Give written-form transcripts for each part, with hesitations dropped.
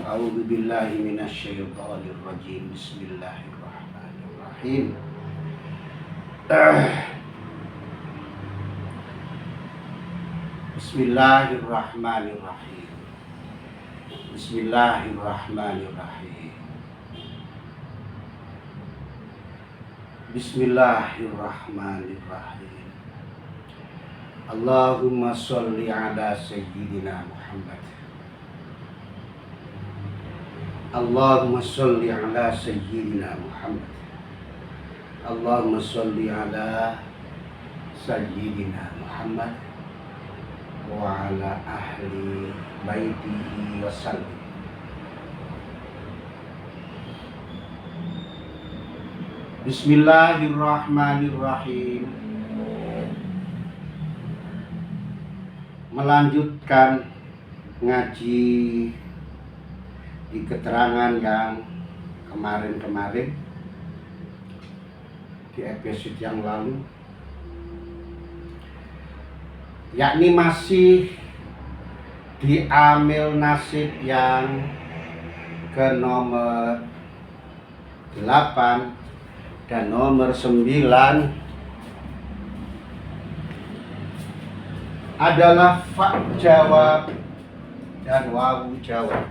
A'udzu billahi minasyaitonir rajim. Bismillahirrahmanirrahim. Bismillahirrahmanirrahim. Bismillahirrahmanirrahim. Bismillahirrahmanirrahim. Allahumma sholli ala sayyidina Muhammad. Allahumma sholli ala sayyidina Muhammad. Allahumma sholli ala sayyidina Muhammad wa ala ahli baitihi wasallim. Bismillahirrahmanirrahim. Melanjutkan ngaji di keterangan yang kemarin-kemarin di episode yang lalu, yakni masih di amil nasib yang ke nomor 8 dan nomor 9 adalah fa jawab dan wawu jawab.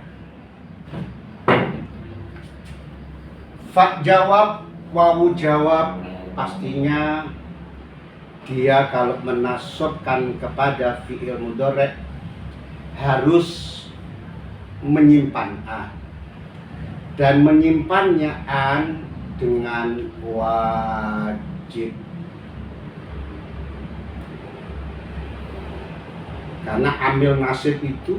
Fa jawab, wawu jawab, pastinya dia kalau menasabkan kepada fi'il mudhari' harus menyimpan an, dan menyimpannya an dengan wajib. Karena amil nasib itu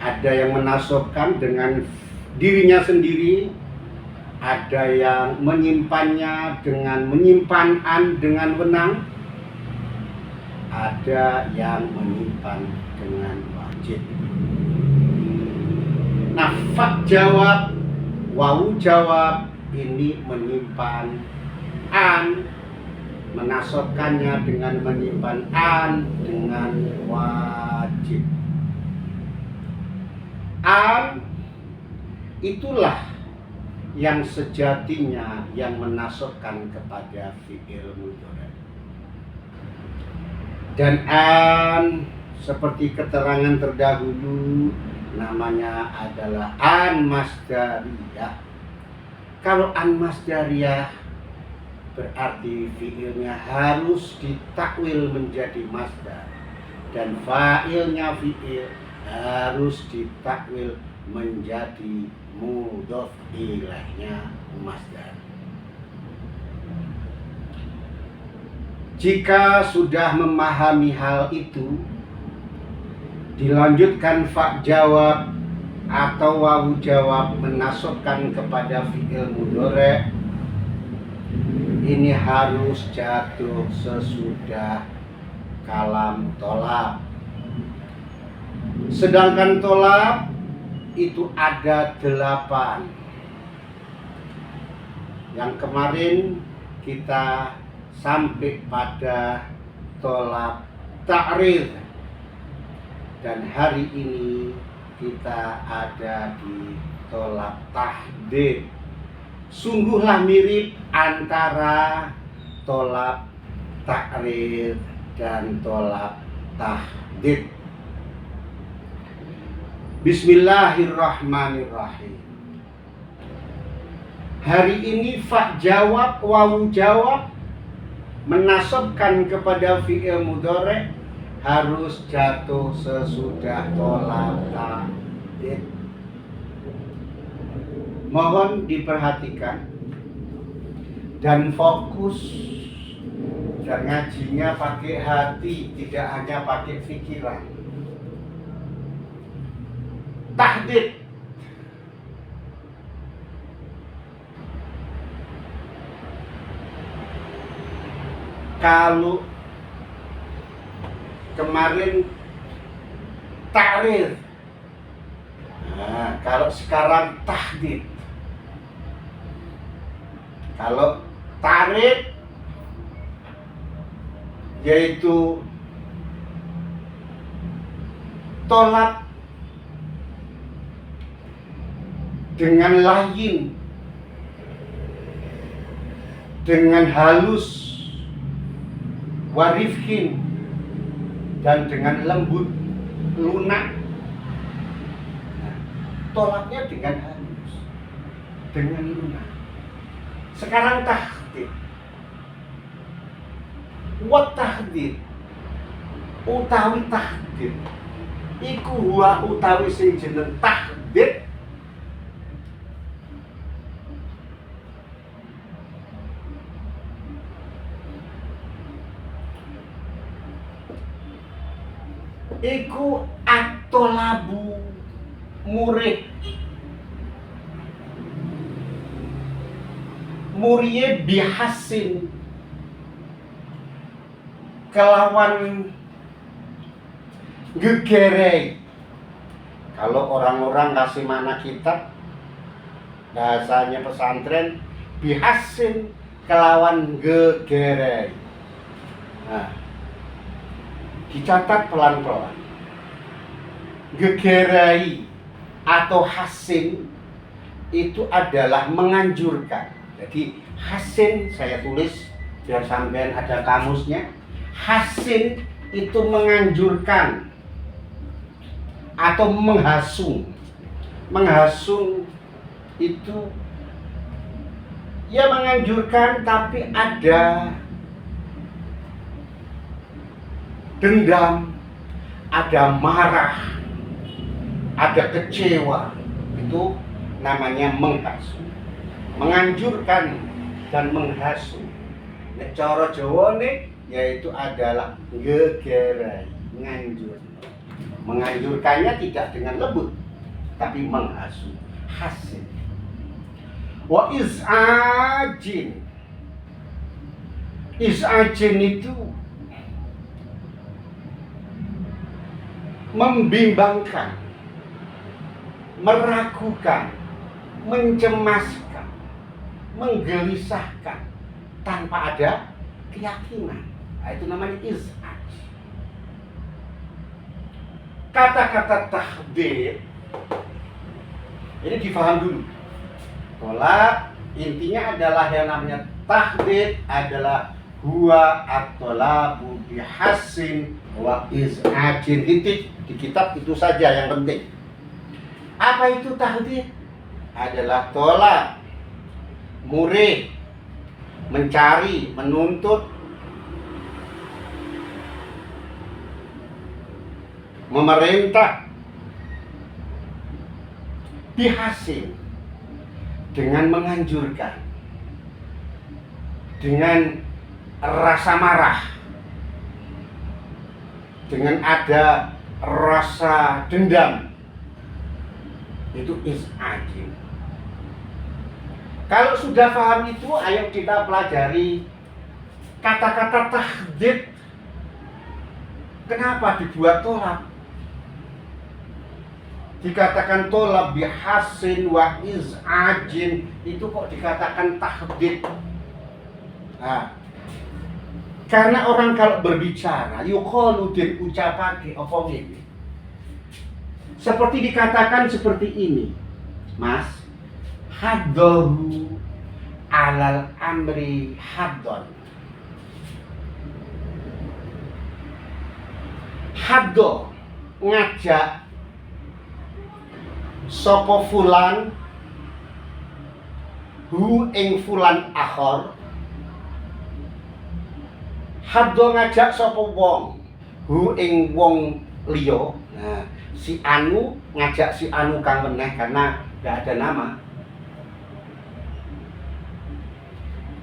ada yang menasabkan dengan dirinya sendiri, ada yang menyimpannya dengan menyimpan an dengan wenang, ada yang menyimpan dengan wajib. Nah, fa jawab, wawu jawab ini menyimpan an, menasabkannya dengan menyimpan an dengan wajib. An itulah yang sejatinya yang menasabkan kepada fi'il mudhari'. Dan an seperti keterangan terdahulu namanya adalah an masdariyah. Kalau an masdariyah berarti fi'ilnya harus ditakwil menjadi masdar, dan fa'ilnya fi'il harus ditakwil menjadi mudhof ilaihnya masdar. Jika sudah memahami hal itu, dilanjutkan fa jawab atau wawu jawab menasabkan kepada fi'il mudhari', ini harus jatuh sesudah kalam tolab. Sedangkan tolab itu ada 8. Yang kemarin kita sampai pada tolab ta'rid, dan hari ini kita ada di tolab tahdid. Sungguhlah mirip antara tolab ta'rid dan tolab tahdid. Bismillahirrahmanirrahim. Hari ini fa jawab, wawu jawab menasabkan kepada fi'il mudhari' harus jatuh sesudah tolab tahdid. Mohon diperhatikan dan fokus, dan ngajinya pakai hati, tidak hanya pakai pikiran. Tahdid, kalau kemarin ta'rid, nah, kalau sekarang tahdid. Kalau ta'rid yaitu tolab dengan layin, dengan halus, warifkin, dan dengan lembut, lunak. Nah, tolaknya dengan halus, dengan lunak. Sekarang tahdid. Wat tahdid utawi tahdid iku huwa utawi sing jeneng tahdid iku at-thalabu murid muriye bihasin kelawan gegerei. Kalau orang-orang kasih mana kitab bahasanya pesantren, bihasin kelawan gegerei. Nah, dicatat pelan-pelan. Gegerei atau hasin itu adalah menganjurkan. Jadi hasin saya tulis biar sampean ada kamusnya. Hasin itu menganjurkan atau menghasung. Menghasung itu ya menganjurkan, tapi ada dendam, ada marah, ada kecewa. Itu namanya menghasung. Menganjurkan dan menghasung. Nek cara Jawa nih yaitu adalah gegerai, nganjur. Menganjurkannya tidak dengan lembut, tapi menghasut, hasil. Wa iz'ajin. Iz'ajin itu membimbangkan, meragukan, mencemaskan, menggelisahkan tanpa ada keyakinan. Nah, itu namanya iz'aj. Kata-kata tahdid ini difaham dulu. Tolak intinya adalah yang namanya tahdid adalah huwa at-talabu bihasin wa iz'ajin. Titik di kitab itu saja yang penting. Apa itu tahdid? Adalah tolak, murih, mencari, menuntut, memerintah, bihasin, dengan menganjurkan, dengan rasa marah, dengan ada rasa dendam. Itu iz'ajin. Kalau sudah paham itu, ayo kita pelajari kata-kata tahdid. Kenapa dibuat tolak? Dikatakan tolak bihasin wa iz'ajin, itu kok dikatakan tahdid? Nah, karena orang kalau berbicara yuqalu din ucapake apa ngene. Seperti dikatakan seperti ini, Mas, haddahu alal amri haddon. Haddo ngajak sapa fulan hu ing fulan akhor. Haddo ngajak sapa wong hu ing wong liya. Nah, si anu ngajak si anu kang meneh karena gak ada nama.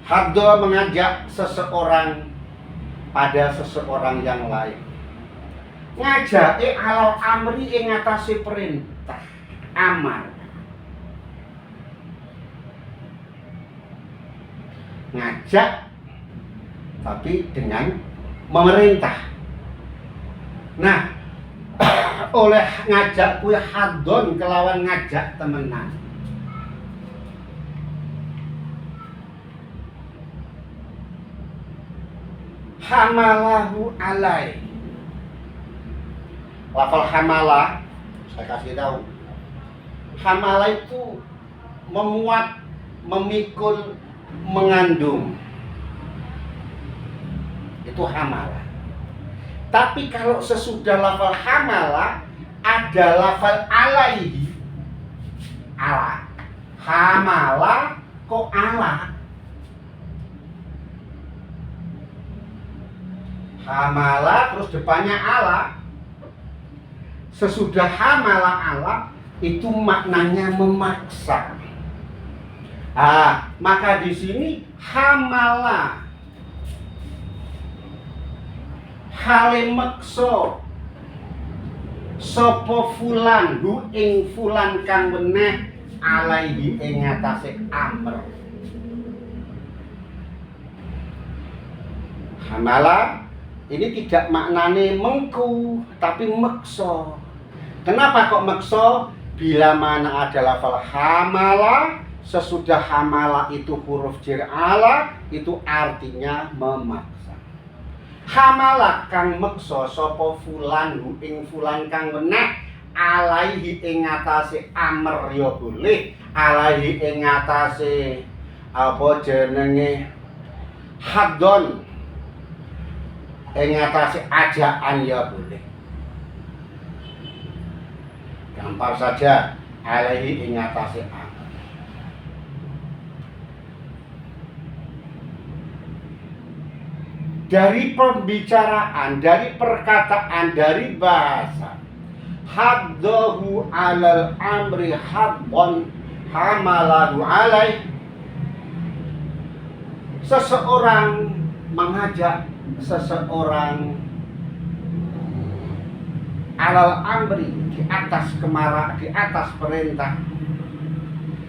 Haddo mengajak seseorang pada seseorang yang lain. Ngajake alal amri ing ngatasi perintah, amar. Ngajak tapi dengan memerintah. Nah, oleh ngajak kuwi hadon kelawan ngajak temenan. Hamalahu alai. Lafal hamala saya kasih tahu. Hamala itu memuat, memikul, mengandung. Itu hamalah. Tapi kalau sesudah lafal hamalah ada lafal alaihi. Ala. Hamalah kok ala? Hamalah terus depannya ala. Sesudah hamalah ala itu maknanya memaksa. Maka di sini hamalah hale meksa sapa fulan hu ing fulan kang weneh alaihi ing ngatasé amr. Hamalah ini tidak maknane mengku tapi meksa. Kenapa kok meksa? Bila mana ada lafal hamalah, sesudah hamalah itu huruf jar ala, itu artinya memaksa. Hamalah kang meksa sapa fulan hu ing fulan kang weneh alaihi ing ngatasé amr ya boleh, alaihi ing ngatasé apa jenenge hadon ing ngatasé ajaan ya boleh. Gampang saja, alaihi ing ngatasé amr. Dari pembicaraan, dari perkataan, dari bahasa, haddahu alal amri haddon hamalahu alaih. Seseorang mengajak seseorang alal amri, di atas kemara, di atas perintah,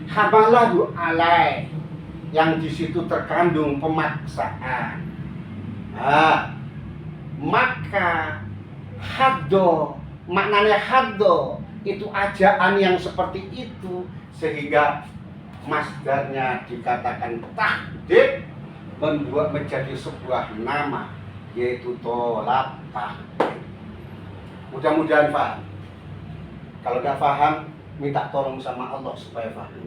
hamalahu alaih, yang di situ terkandung pemaksaan. Maka haddo, maknanya haddo itu ajaan yang seperti itu, sehingga masdarnya dikatakan tahdid, membuat menjadi sebuah nama, yaitu tolak tahdid. Mudah-mudahan paham. Kalau nggak paham, minta tolong sama Allah supaya paham.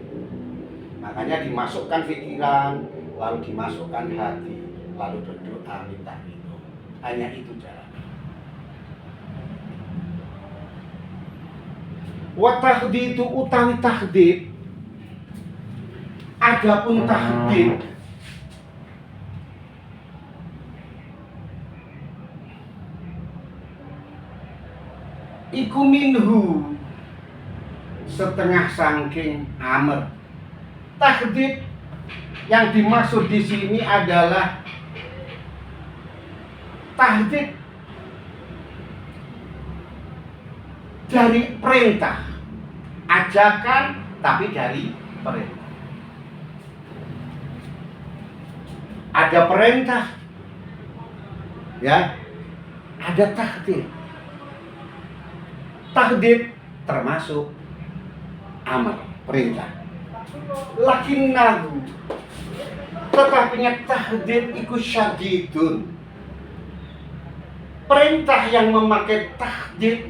Makanya dimasukkan pikiran, lalu dimasukkan hati, lalu berdoa minta itu. Hanya itu caranya. Wa tahdidu utawi tahdid. Adapun tahdid iku minhu setengah sangking amr. Tahdid yang dimaksud di sini adalah tahdid dari perintah, ajakan tapi dari perintah. Ada perintah, ya, ada tahdid. Tahdid termasuk amar, perintah. Lakinnahu, tetapinya tahdid iku syadidun. Perintah yang memakai tahdid,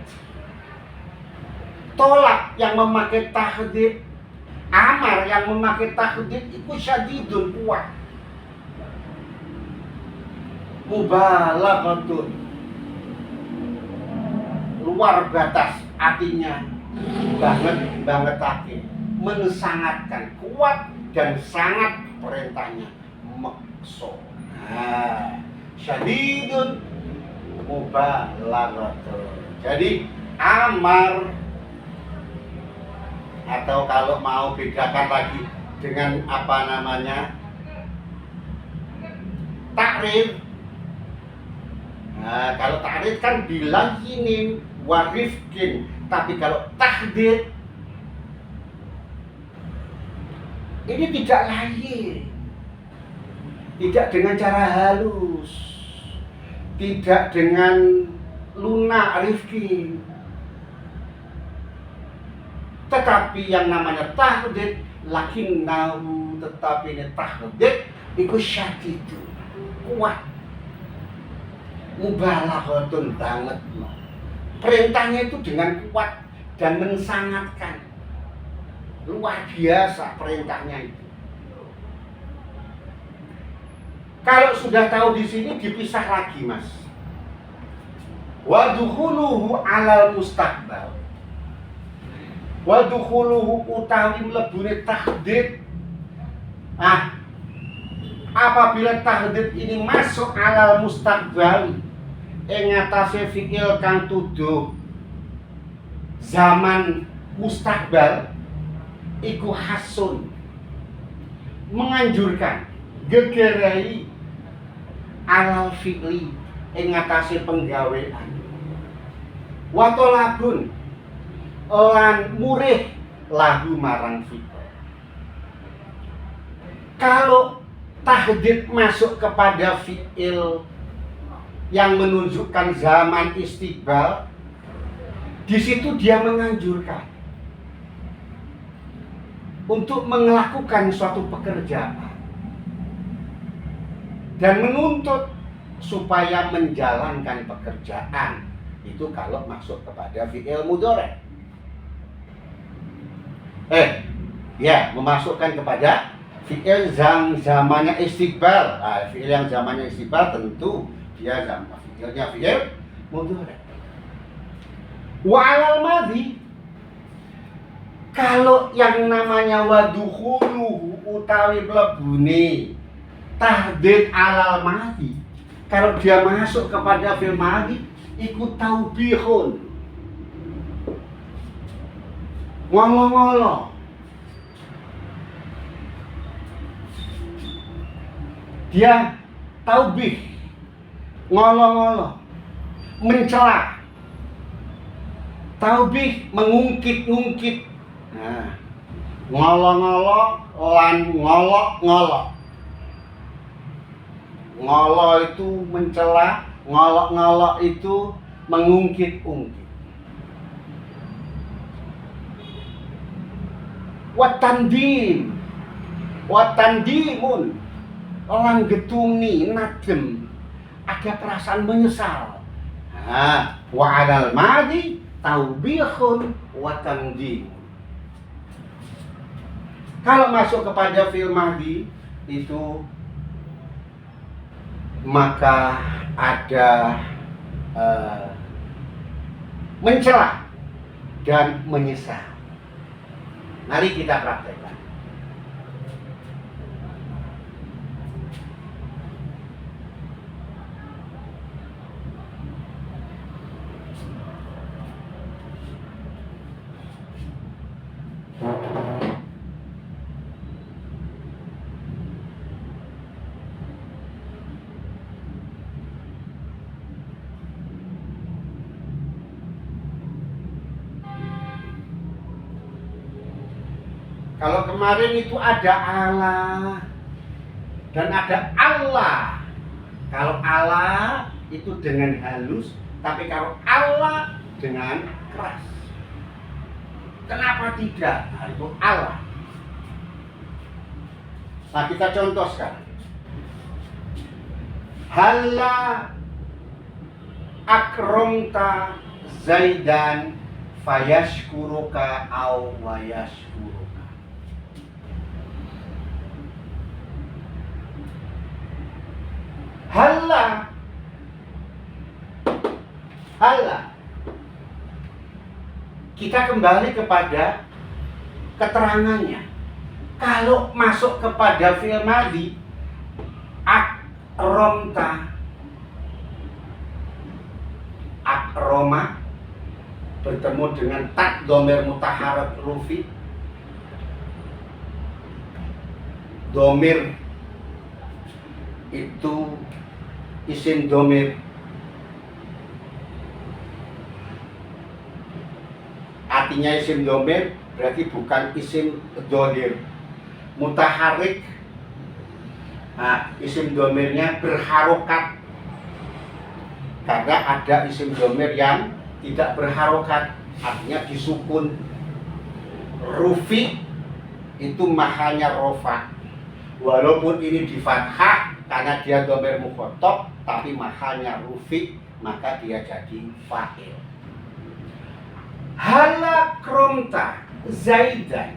tolak yang memakai tahdid, amar yang memakai tahdid iku syadidun, kuat. Mubalaghatun, luar batas, artinya bangetake, mensangatkan, kuat dan sangat perintahnya, makso. Syadidun mubalaghatun. Jadi amar, atau kalau mau bedakan lagi dengan apa namanya, takrif. Kalau takrif kan bilaginin warifkin, tapi kalau tahdid ini tidak lahir, tidak dengan cara halus, tidak dengan lunak rifkin, tetapi yang namanya tahdid, lakinnahu, tetapi ini tahdid itu syadidu, kuat, mubalaghatun banget. Perintahnya itu dengan kuat dan mensangatkan. Luar biasa perintahnya itu. Kalau sudah tahu di sini dipisah lagi, Mas. Wadkhuluhu alal mustaqbal. Wadkhuluhu utawi mlebune tahdid. Apabila tahdid ini masuk alal mustaqbal ing atase fi'il kang tuduh zaman mustaqbal iku hasun, menganjurkan, gegerai alal fi'li ing atase penggawean, wa talabun lan murih lahu marang fi'il. Kalau tahdid masuk kepada fi'il yang menunjukkan zaman istiqbal, di situ dia menganjurkan untuk melakukan suatu pekerjaan dan menuntut supaya menjalankan pekerjaan itu kalau masuk kepada fi'il mudhari'. Memasukkan kepada fi'il zamannya istiqbal. Fi'il yang zamannya istiqbal tentu dia fi'ilnya fi'il mudhari'. Wa alal madhi, kalau yang namanya wadkhuluhu utawi mlebune tahdid alal madhi, kalau dia masuk kepada fi'il madhi iku taubihun, ngolo-ngolo. Dia taubih, ngolo-ngolo, mencela. Taubih, mengungkit-ungkit. Ngolo-ngolo lan ngolok-ngolok. Ngolo itu mencela, ngolok-ngolok itu mengungkit-ungkit. Watandimun, orang getuni, nadem, ada perasaan menyesal. Wa alal madhi taubihun wa tandim. Kalau masuk kepada fi'il madhi itu maka ada mencela dan menyesal. Mari kita praktekkan. Kalau kemarin itu ada Allah dan ada Allah. Kalau Allah itu dengan halus, tapi kalau Allah dengan keras. Kenapa tidak? Itu Allah. Nah, kita contoh sekarang. Halla akramta Zaidan fayashkuruka aw wayashkuruka. Halla kita kembali kepada keterangannya. Kalau masuk kepada fi'il madhi, akromta, akroma bertemu dengan tak domir mutaharat rufi, domir itu isim domir, artinya isim domir berarti bukan isim dohir. Mutaharik, isim domirnya berharokat, karena ada isim domir yang tidak berharokat, artinya disukun. Rufi itu mahalnya rofa, walaupun ini di fathah karena dia domir mukhotob, tapi mahalnya rufi, maka dia jadi fa'il. Hala kromta Zaidan,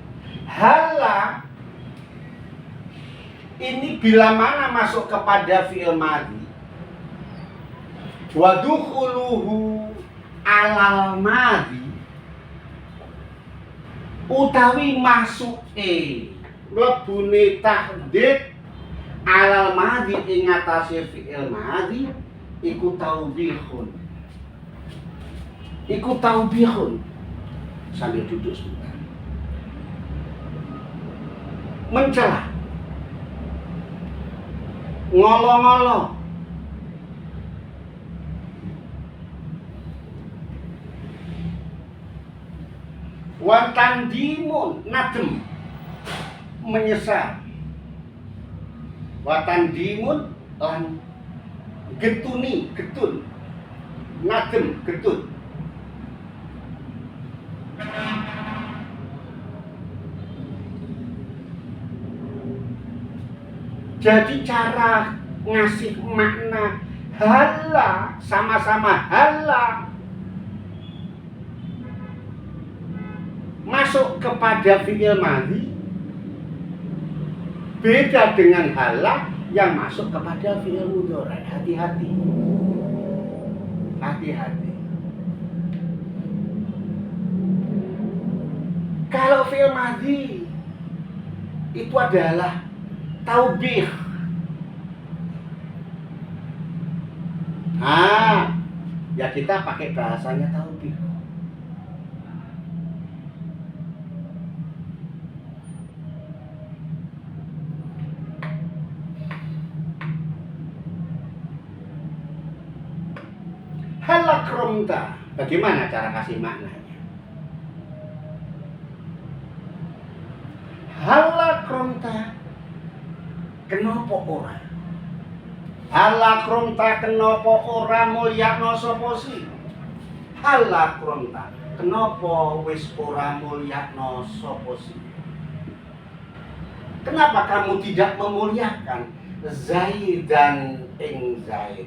Hala ini bila mana masuk kepada fi'il madhi, wa dukhuluhu alal madhi, utawi masuke mlebune tahdid alal madhi ing atase fi'il madhi, iku taubihun. Iku taubihun. Sambil duduk sebentar. Mencela, ngolo-ngolo, watandimun, nadem, menyesal, watandimun lan getuni, getun, nadem, getun. Jadi cara ngasih makna hala, sama-sama hala, masuk kepada fi'il madhi beda dengan hala yang masuk kepada fi'il mudhari. Hati-hati. Hati-hati. Kalau fi'il madhi itu adalah taubih. Ya kita pakai bahasanya taubih. Halakromta, bagaimana cara kasih maknanya? Halakromta, kenapa ora? Halakromta, kenapa ora mulyakno sapa si? Halakromta, kenapa wis ora mulyakno sapa si? Kenapa kamu tidak memuliakan Zaidan ing Zaid?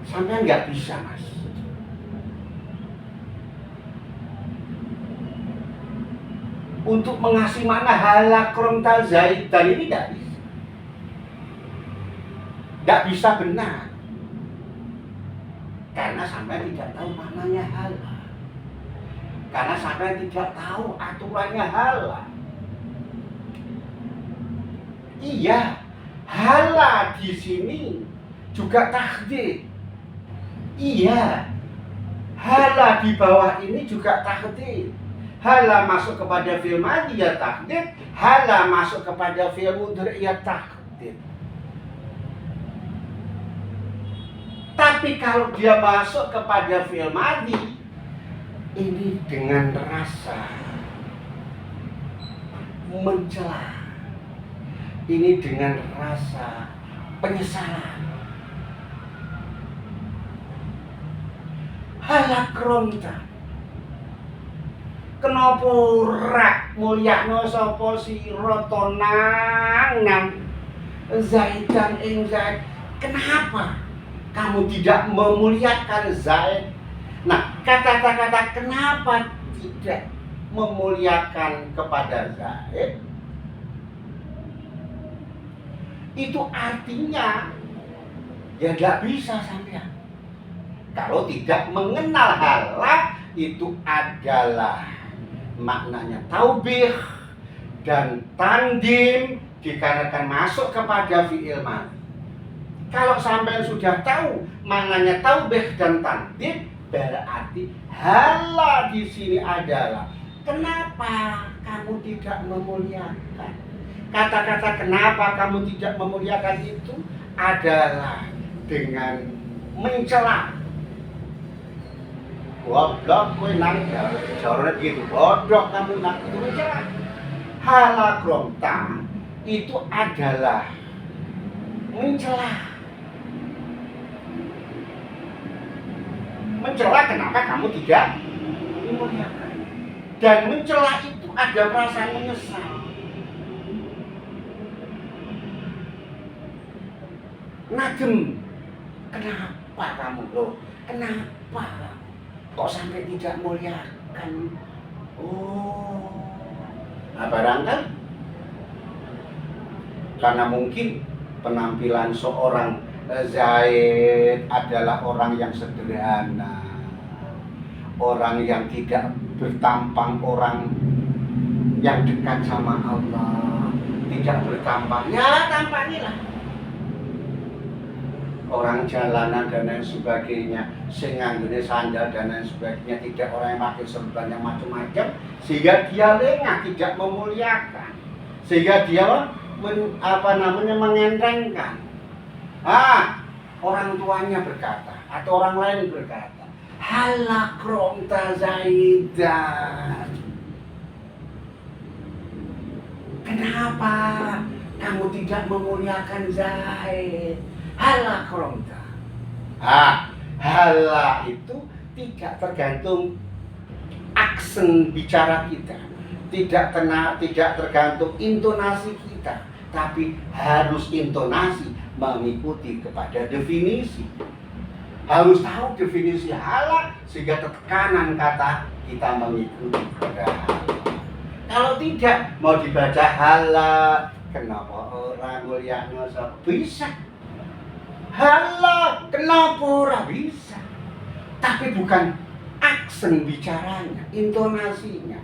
Sampai nggak bisa, Mas. Untuk mengasih makna halakromta Zaidan ini nggak bisa. Nggak bisa benar. Karena sampai tidak tahu maknanya hala. Karena sampai tidak tahu aturannya hala. Iya, hala di sini juga tahdid. Iya, hala di bawah ini juga tahdid. Hala masuk kepada fi'il madhi ya tahdid, hala masuk kepada fi'il mudhari ya tahdid. Tapi kalau dia masuk kepada fi'il madhi, ini dengan rasa mencela, ini dengan rasa penyesalan. Halakromta, kenapa rak mulyakno sapa sira tonang Zaidan ing Zaid? Kenapa kamu tidak memuliakan Zaid? Nah, kata-kata kenapa tidak memuliakan kepada Zaid itu artinya ya nggak bisa sampean. Kalau tidak mengenal hala, itu adalah maknanya taubih dan tandim dikarenakan masuk kepada fi'il madhi. Kalau sampai sudah tahu maknanya taubih dan tandim, berarti hala di sini adalah kenapa kamu tidak memuliakan. Kata-kata kenapa kamu tidak memuliakan itu adalah dengan mencela. Goblok kowe nang jarane gitu, bodoh kamu nang itu mencela. Halakromta itu adalah mencela. Mencela kenapa kamu tidak memuliakan. Dan mencela itu ada perasaan menyesal. Nadem, kenapa kamu loh? Kenapa kok sampai tidak mulia? memuliakan. Oh, nah barangkali karena mungkin penampilan seorang Zaid adalah orang yang sederhana, orang yang tidak bertampang, orang yang dekat sama Allah, tidak bertampang. Ya tampangilah orang jalanan dan lain sebagainya, sing nganggone sandal dan lain sebagainya, tidak orang yang pakai serban yang macam-macam, sehingga dia lengah, tidak memuliakan, sehingga dia mengentengkan. Orang tuanya berkata atau orang lain berkata, halak romta Zaidan, kenapa kamu tidak memuliakan Zaid? Halak romta. Hala itu tidak tergantung aksen bicara kita, tidak tergantung intonasi kita, tapi harus intonasi mengikuti kepada definisi. Harus tahu definisi halak sehingga tekanan kata kita mengikuti kepada halak. Kalau tidak mau dibaca halak, kenapa orang mulyakno bisa? Halak, kenapa orang bisa? Tapi bukan aksen bicaranya, intonasinya.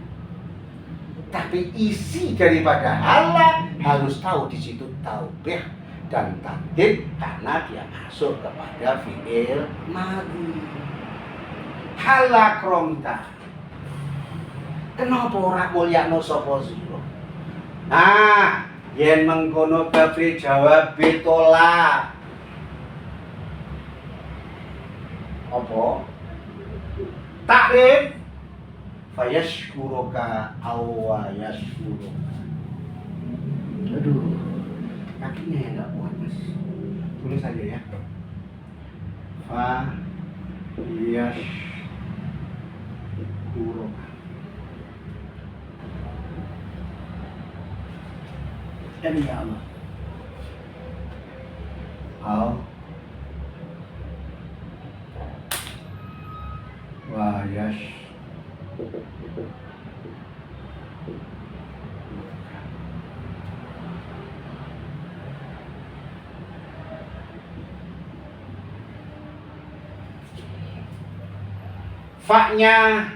Tapi isi daripada halak harus tahu di situ taubih dan tadid karena dia masuk kepada fi'il madhi. Halak romta. Kenapa ora mulyakno sapa sira? Yen mengkono kabeh jawab tolak. Apa? Takrif fayashkuruka aw yashkuruka. Aduh, kakinya yang gak kuat mas. Tulis aja ya. Fayashkuruka. Dan ya Allah. Fa-nya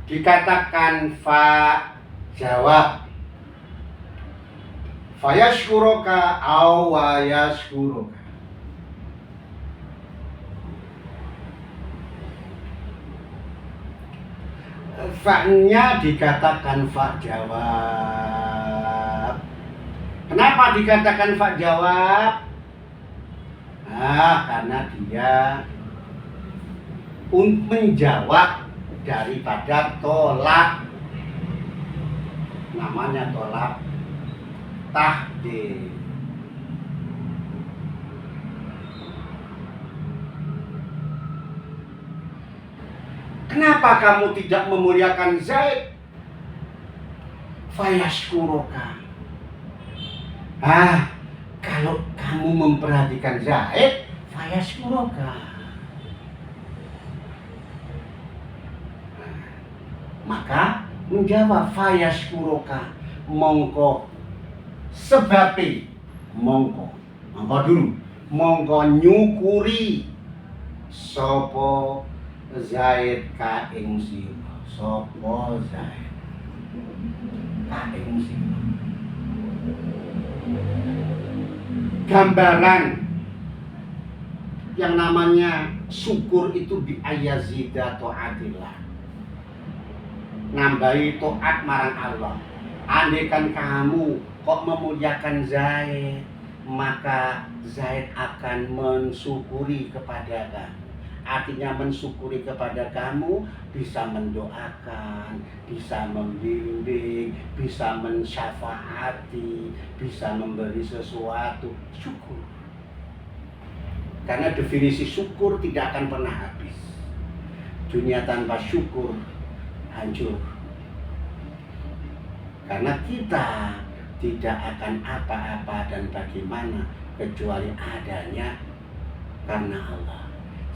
dikatakan fa jawab. Fayashkuruka aw yashkuruka. Fa-nya dikatakan fa jawab. Kenapa dikatakan fa jawab? Karena dia menjawab daripada tolak. Namanya tolak tahdid. Kenapa kamu tidak memuliakan Zaid? Fayashkuruka. Kalau kamu memperhatikan Zaid, fayashkuruka. Maka menjawab fayashkuruka, mongko sebabe, mongko dulu, mongko nyukuri sapa Zaid ka ing sira. Sapa Zaid ka ing sira. Gambaran yang namanya syukur itu bi ayazida taatillah. Nambahi taat marang Allah. Andaikan kamu kok memuliakan Zaid, maka Zaid akan mensyukuri kepada kamu. Artinya mensyukuri kepada kamu bisa mendoakan, bisa membimbing, bisa mensyafaati, bisa memberi sesuatu. Syukur. Karena definisi syukur tidak akan pernah habis. Dunia tanpa syukur hancur. Karena kita tidak akan apa-apa dan bagaimana kecuali adanya karena Allah.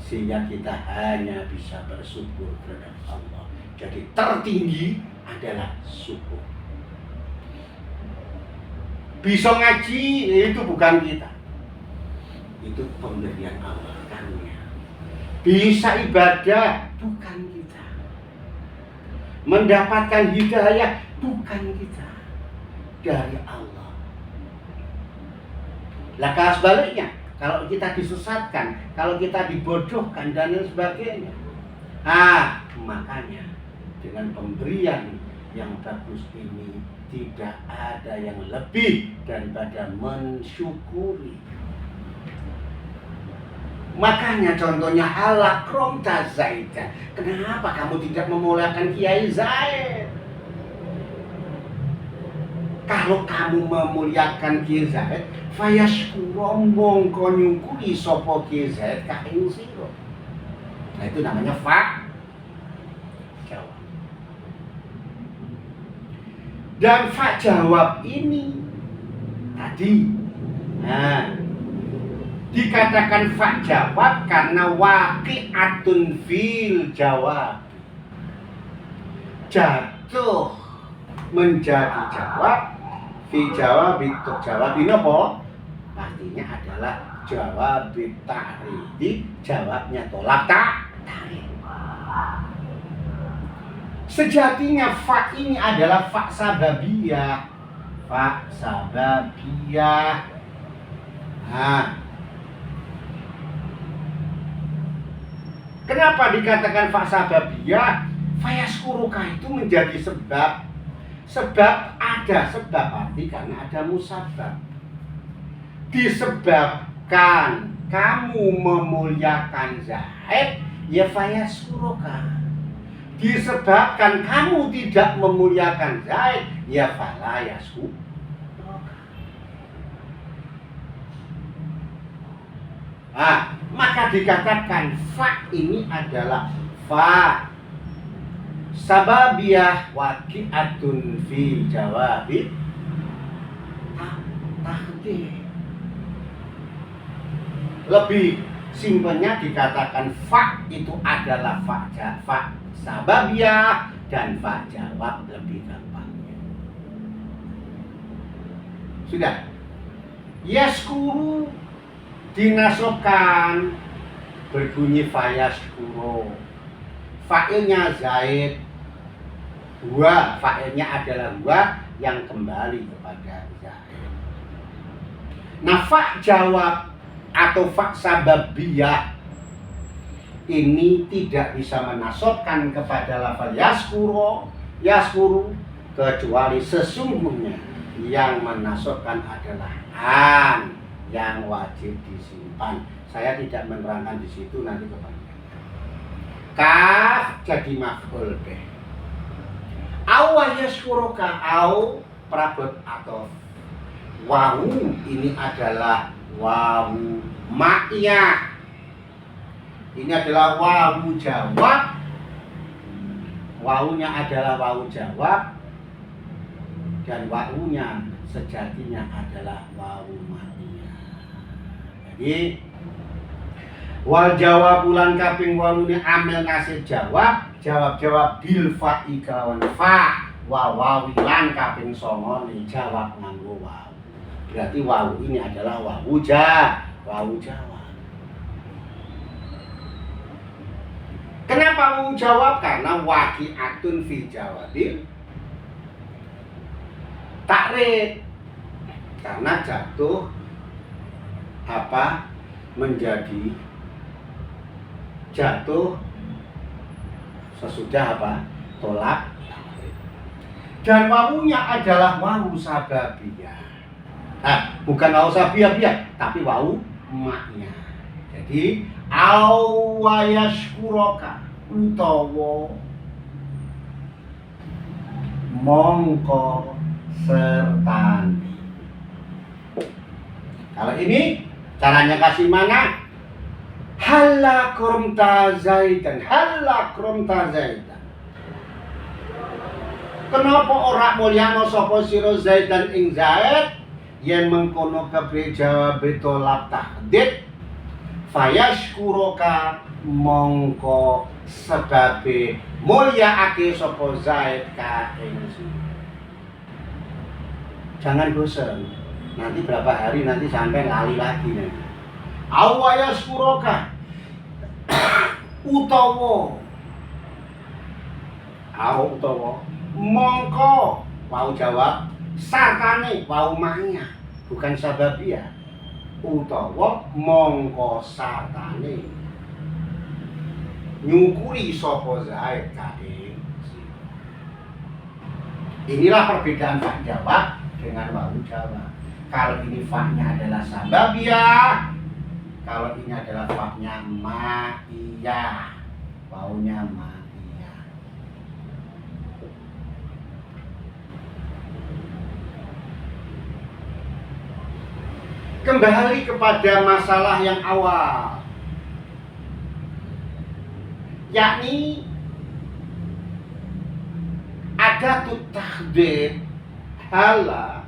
sehingga kita hanya bisa bersyukur kepada Allah. Jadi tertinggi adalah syukur. Bisa ngaji itu bukan kita, itu pemberian Allah karunia. Bisa ibadah bukan kita, mendapatkan hidayah bukan kita, dari Allah. Lah kalau sebaliknya, kalau kita disesatkan, kalau kita dibodohkan dan lain sebagainya, makanya dengan pemberian yang bagus ini tidak ada yang lebih daripada mensyukuri. Makanya contohnya halakromta Zaidan. Kenapa kamu tidak memuliakan Kiai Zaid? Kalau kamu memuliakan Kiai Zaid, fayashkuro mongko nyukuri sapa Kiai Zaid ka ing sira. Nah itu namanya jawab. Dan jawab ini tadi dikatakan jawab karena waqi'atun fil jawab, jatuh menjadi jawab fi jawab itu jawab ini apa? Artinya adalah jawab ta'ridi, jawabnya tolak tarik. Sejatinya fa ini adalah fa sababiyah. Fa sababiyah. Kenapa dikatakan fa sababiyah? Fayaskuruka itu menjadi sebab. Sebab ada sebab arti karena ada musabab. Disebabkan kamu memuliakan Zaid, ya fayaskuruka. Disebabkan kamu tidak memuliakan Zaid, ya fala yaskuruka. Maka dikatakan fa ini adalah fa sababiyah waqi'atun fi jawabi tahdir. Lebih simpelnya dikatakan fa itu adalah fa sababiyah dan fa jawab lebih gampangnya. Sudah. Yaskuru dinasobkan berbunyi fayaskuru. Fa'ilnya Zaid, fa'ilnya adalah yang kembali kepada Zaid. Nah, fa jawab atau fa sababiyah ini tidak bisa menasobkan kepada lafal yaskuru kecuali sesungguhnya yang menasobkan adalah an yang wajib disimpan. Saya tidak menerangkan di situ, nanti kebanyakan. Kaf jadi maf'ul bih. Aw yashkuruka au prabot atau wawu ini adalah wawu ma'iyah. Ini adalah wawu jawab. Wawunya adalah wawu jawab dan wawunya sejatinya adalah wawu ma'iyah. Jadi wal jawab bulan kaping walune amil ngasih jawab bil fa'i kawan fa wa wawilan kaping songone jawab nganggo wawu. Berarti wawu ini adalah wawu jawab. Kenapa wawu jawab? Karena waqi'atun fi jawabil ta'rid. Karena jatuh menjadi jatuh sesudah tolak. Dan wawunya adalah wawu sababiyah. Bukan wawu sababiyah, tapi wawu maknya. Jadi awayashkuroka utawa mongko sertani. Kalau ini caranya kasih mana? Halakromta Zaidan. Kenapa ora mulyano sapa sira Zaidan ing Zaid yen mengkono kabeh jawab tolak tahdid fayashkuroka mongko sebabe mulyaake sapa Zaid ka ing sira. Jangan bosan. Nanti berapa hari nanti sampai lali lagi nanti. Awayashkuroka utawa mongko mau jawab sartane wau manya bukan sababia utawa mongko sartane nyukuri sapa Zaid kae. Inilah perbedaan Pak Jawa dengan wau Jawa. Kalau ini fa-nya adalah sababia, kalau ini adalah fa-nya ma'iyah, waunya ma'iyah. Kembali kepada masalah yang awal, yakni ada tahdid hala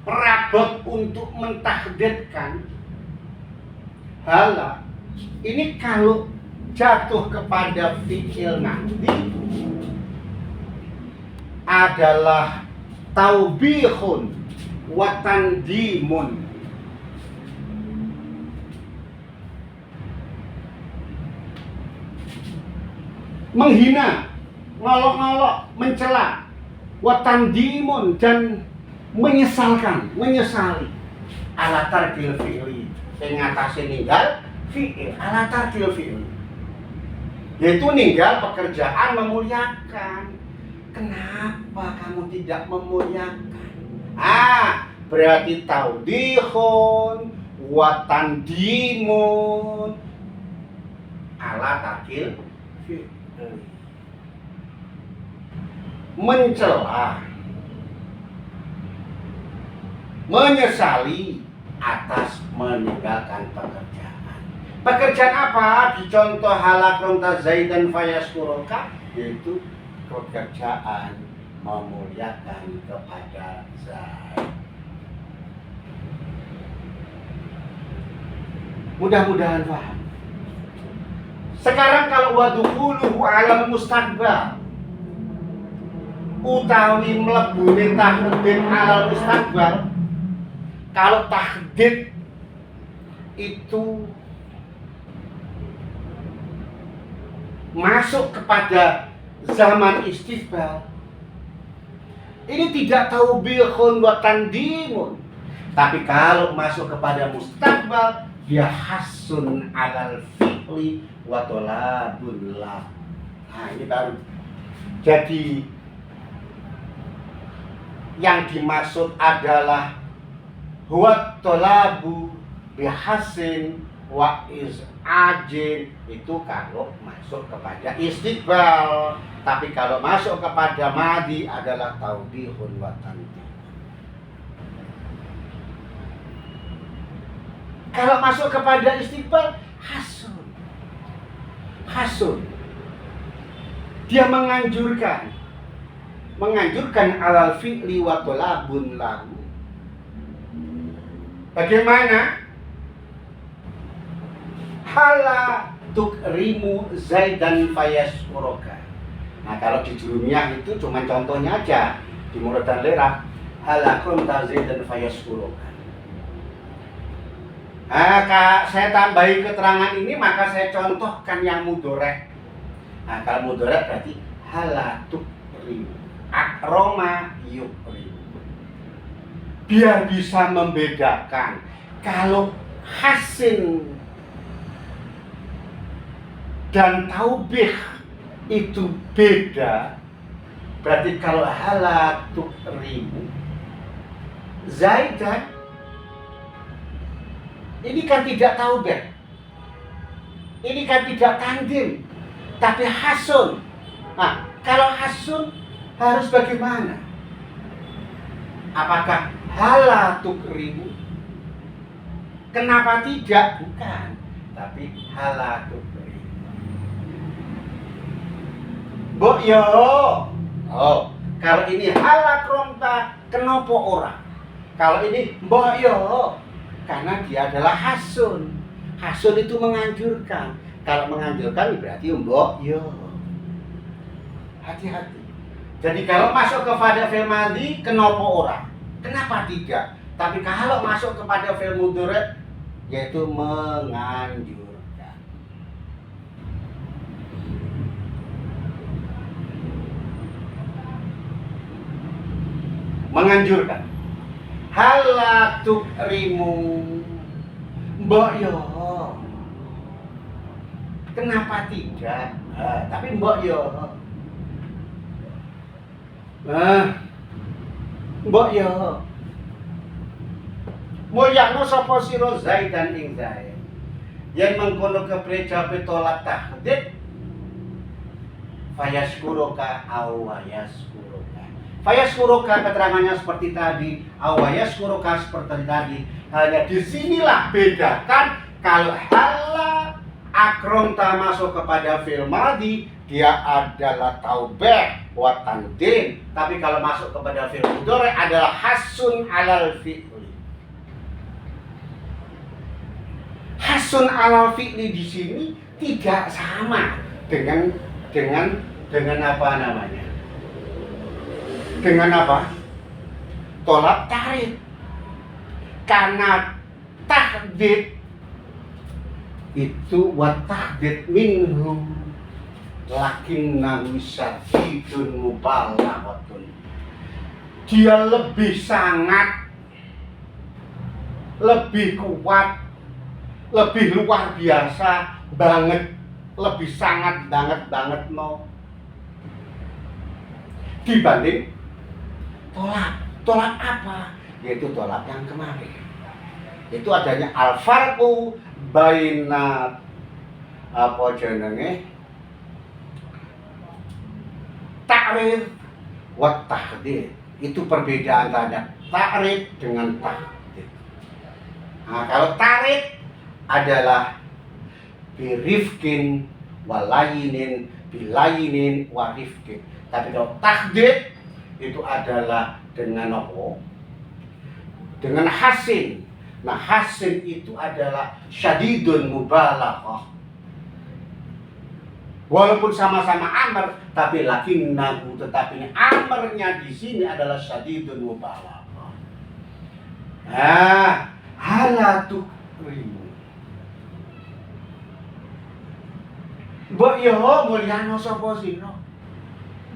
perabot untuk mentahdidkan hala ini kalau jatuh kepada fi'il nanti adalah taubihun wa tandimun. Menghina, ngolok-ngolok, mencela, wa tandimun dan menyesali ala tarkil fi'li sing ngatasi ninggal fi'il ala tarkil fi'li, yaitu ninggal pekerjaan memuliakan. Kenapa kamu tidak memuliakan? Berarti taudihun wa tandimun ala tarkil fi'li, mencela, menyesali atas meninggalkan pekerjaan. Pekerjaan apa? Dicontoh halakronta Zaidan fayaskuroka, yaitu pekerjaan memuliakan kepada Zaid. Mudah-mudahan paham. Sekarang kalau wadukhuluhu alam mustaqbal utawi mlebune tahdid alal mustaqbal, kalau tahdid itu masuk kepada zaman istiqbal, ini tidak taubihun wa tandimun. Tapi kalau masuk kepada mustaqbal, dia hasun alal fi'li wa tolabun lah. Ini baru. Jadi yang dimaksud adalah huwa tolabu bihasin wa iz'ajin, itu kalau masuk kepada istiqbal. Tapi kalau masuk kepada madi adalah taubihun wa tanbih. Kalau masuk kepada istiqbal, hasun. Dia menganjurkan alal fi'li wa tolabun lahu. Bagaimana? Hala tukrimu Zaidan fayaskuroka. Nah, kalau di Jurumiyah itu cuma contohnya aja. Di Murad dan Lerah, hala kunta Zaidan fayaskuroka. Saya tambahi keterangan ini, maka saya contohkan yang mudorek. Nah, kalau mudorek berarti hala tukrimu, akroma yukrimu. Biar bisa membedakan. Kalau hasin dan taubih itu beda, berarti kalau hala tukrimu Zaidan, ini kan tidak taubih, ini kan tidak tandim, tapi hasun. Nah, kalau hasun harus bagaimana? Apakah hala tukrimu? Kenapa tidak? Bukan, tapi hala tukrimu. Mbok yo. Oh, kalau ini hala kronta, kenapa orang? Kalau ini mbok yo, Karena dia adalah hasun. Hasun itu menganjurkan. Kalau menganjurkan berarti mbok yo. Hati-hati. Jadi kalau masuk kepada fi'il madhi kenapa ora? Kenapa tidak? Tapi kalau masuk kepada fi'il mudhari yaitu menganjurkan. Menganjurkan. Halatuk rimu mbok yo. Kenapa tidak? Tapi mbok yo. Mbok yo. Mulyakno sapa sira Zaidan ing Zaid. Yen mengkono kepreja pitolak tahdid fayaskuruka awayaskuruka. Fayaskuruka keterangannya seperti tadi, awayaskuruka seperti tadi. Hanya disinilah bedakan kalau hala akronta masuk kepada fi'il madhi dia adalah taubeh wa tandin. Tapi kalau masuk kepada fi'il mudhari adalah hasun alal fi'li. Hasun alal fi'li di sini tidak sama dengan apa namanya? Dengan apa? Tolak tarik. Karena tahdid itu wa tahdid minhum lakinnahu syadidun mubalaghatun. Dia lebih sangat, lebih kuat, lebih luar biasa banget, lebih sangat banget no dibanding tolak. Tolak apa? Yaitu tolak yang kemarin. Itu adanya al-farqu baina apa jenenge ta'rif wa tahdid. Itu perbedaan antara ta'rif dengan tahdid. Nah, kalau ta'rif adalah birifkin walayinin bilayinin warifkin. Tapi kalau tahdid itu adalah dengan apa? Dengan hasin. Nah, hasin itu adalah syadidun mubalaghah. Walaupun sama-sama amr, tapi lakinnahu, tetapi amrnya di sini adalah syadidun mubalaghah. Nah, halatu rimu. Mbok yo mulyano sapa sira?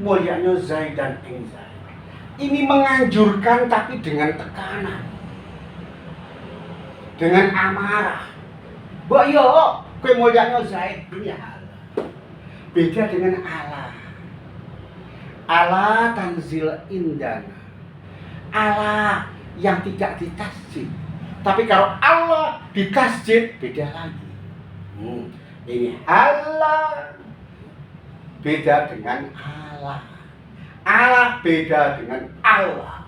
Mulyano Zaidan ing Zaid. Ini menganjurkan tapi dengan tekanan. Dengan amarah. Mbok yo kowe mulyano Zaid ini Allah. Beda dengan Allah. Allah tanzil indana. Allah yang tidak ditasjid. Tapi kalau Allah ditasjid beda lagi. Ini Allah beda dengan Allah. Allah beda dengan Allah.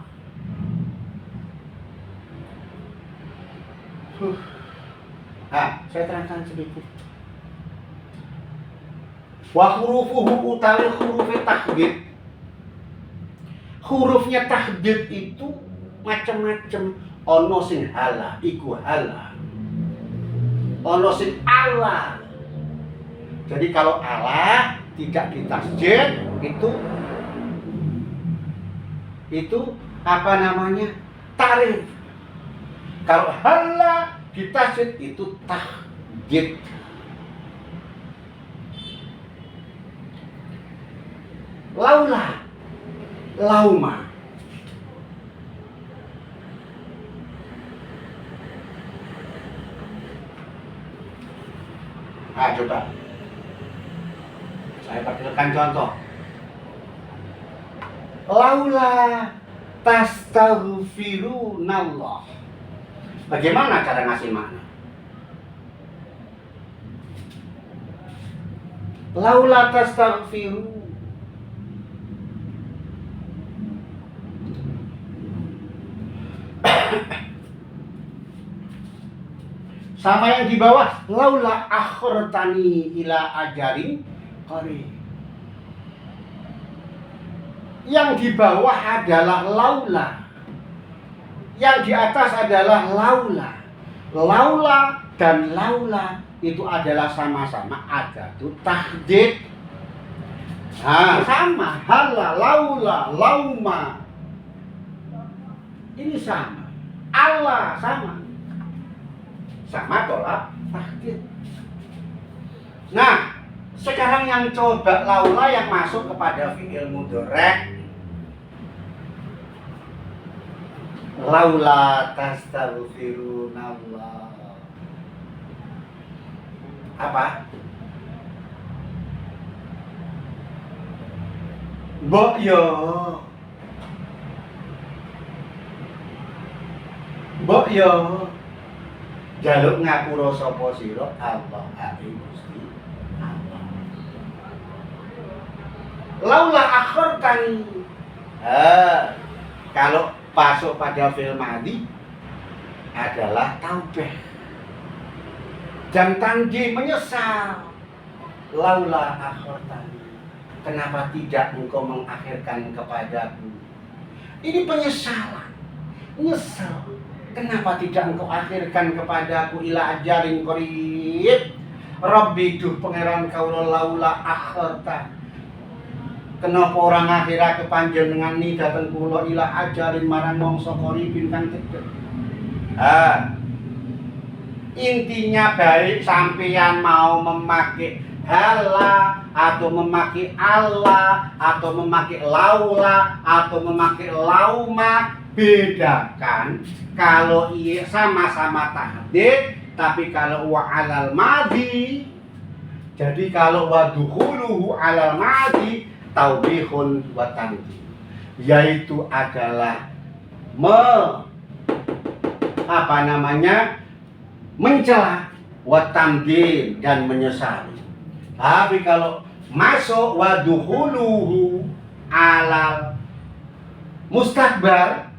Nah, saya terangkan sedikit. Wa hurufuhu utawi hurufnya tahdid. Hurufnya tahdid itu macam-macam. Ono sing hala, iku hala. Ono sing Allah. Jadi kalau Allah tidak ditasjid itu apa namanya? Tarif. Kalau hala ditasjid itu tahdid. Laula, lauma. Nah, coba. Saya pakai contoh. Laula tastaghfirunallah. Bagaimana cara ngasih makna? Laula tastaghfiru. Sama yang di bawah, laula akhartani ila ajarin qarib. Yang di bawah adalah laula. Yang di atas adalah laula. Laula dan laula itu adalah sama-sama adatu tahdid. Nah, sama. Hala, laula, lauma. Ini sama. Allah sama. Sama tolak tahdid. Nah, sekarang yang coba laula yang masuk kepada fi'il mudhari'. Laula tastaghfirunallah. Apa? Mbok yo. Mbok yo. Jaluk ngapura sapa sira? Allah ing Gusti Allah. Laula akhirtani. Kalau masuk pada fi'il madhi adalah taubah. Dan tangji menyesal. Laula akhirtani. Kenapa tidak engkau mengakhirkan kepadaku? Ini penyesalan. Nyesal. Kenapa tidak engkau akhirkan kepadaku ila ajarin qarib? Rabbi duh pangeran kaula laula akhirta. Kenapa orang akhirah kepanjenengan ni dateng kula ila ajarin marang mangsa qaribin kang cedhek. Intinya baik sampeyan mau memakai hala atau memakai Allah atau memakai laula atau memakai lauma, bedakan kalau iya sama-sama tahdid, tapi kalau wa alal madhi, jadi kalau wa dukhuluhu alal madhi taubihun wa tanjim, yaitu adalah mencela wa tamdin dan menyesali. Tapi kalau masuk wa dukhuluhu alal mustakbar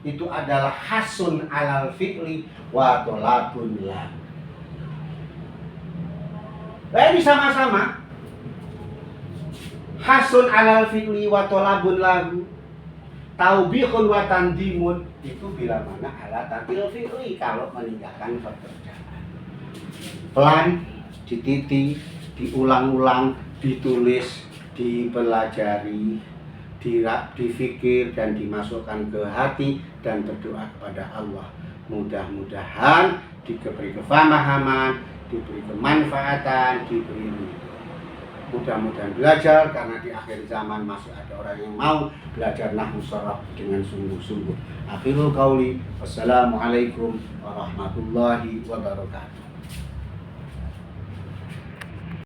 itu adalah hasun alal fi'li wa tolabun lahu. Nah, ini sama-sama hasun alal fi'li wa tolabun lahu, taubihun wa tandimun itu bila mana ala tatil fi'li, kalau meninggalkan pekerjaan. Pelan, dititi, diulang-ulang, ditulis, dipelajari, difikir dan dimasukkan ke hati dan berdoa kepada Allah. Mudah-mudahan diberi kefahaman, diberi kemanfaatan, mudah-mudahan belajar, karena di akhir zaman masih ada orang yang mau belajar nahwu sharaf dengan sungguh-sungguh. Akhirul qauli, wassalamualaikum warahmatullahi wabarakatuh.